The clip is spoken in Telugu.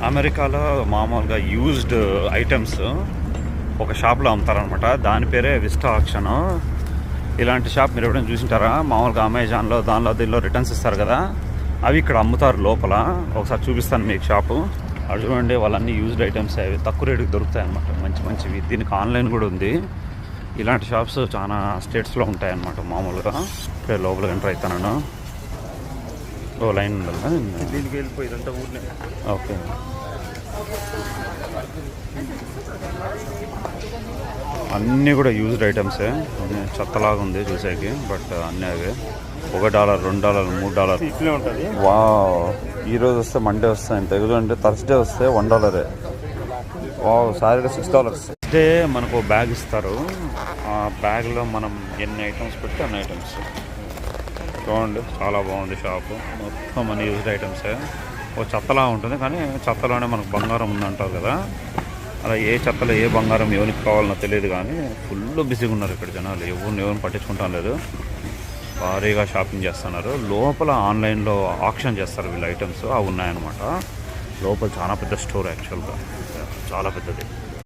అమెరికాలో మామూలుగా యూజ్డ్ ఐటమ్స్ ఒక షాప్లో అమ్ముతారనమాట. దాని పేరే విస్టా ఆక్షన్. ఇలాంటి షాప్ మీరు ఎప్పుడైనా చూసింటారా? మామూలుగా అమెజాన్లో దీనిలో రిటర్న్స్ ఇస్తారు కదా, అవి ఇక్కడ అమ్ముతారు లోపల. ఒకసారి చూపిస్తాను మీకు షాపు. అటు చూడండి, వాళ్ళన్నీ యూజ్డ్ ఐటమ్స్ అవి తక్కువ రేటుకి దొరుకుతాయి అన్నమాట, మంచి మంచివి. దీనికి ఆన్లైన్ కూడా ఉంది. ఇలాంటి షాప్స్ చాలా స్టేట్స్లో ఉంటాయన్నమాట మామూలుగా. ఇక్కడ లోపలికి ఎంటర్ అవుతాను. ఓ లైన్ ఉండాలి దీనికి వెళ్ళిపోయిందంటే ఊరినే. ఓకే, అన్నీ కూడా యూజ్డ్ ఐటమ్సే. చెత్తలాగా ఉంది చూసేకి, బట్ అన్నీ అవే. $1, $2, $3 ఇట్లే ఉంటుంది. వా, ఈరోజు వస్తే మండే వస్తాయి. ఇంత అంటే థర్స్డే వస్తే $1. వా, సాటర్డే $6. డే మనకు బ్యాగ్ ఇస్తారు. ఆ బ్యాగ్లో మనం ఎన్ని ఐటమ్స్ పెడితే అన్ని ఐటమ్స్. చూడండి, చాలా బాగుంది షాపు. మొత్తం మన యూజ్డ్ ఐటమ్సే. ఓ చెత్తలా ఉంటుంది, కానీ చెత్తలోనే మనకు బంగారం ఉందంటారు కదా, అలా ఏ చెత్తలో ఏ బంగారం ఎవరికి కావాలనో తెలియదు. కానీ ఫుల్ బిజీగా ఉన్నారు ఇక్కడ జనాలు. ఎవరిని పట్టించుకుంటాం లేదు, భారీగా షాపింగ్ చేస్తున్నారు. లోపల ఆన్లైన్లో ఆక్షన్ చేస్తారు వీళ్ళు ఐటమ్స్, అవి ఉన్నాయన్నమాట. లోపల చాలా పెద్ద స్టోర్, యాక్చువల్గా చాలా పెద్దది.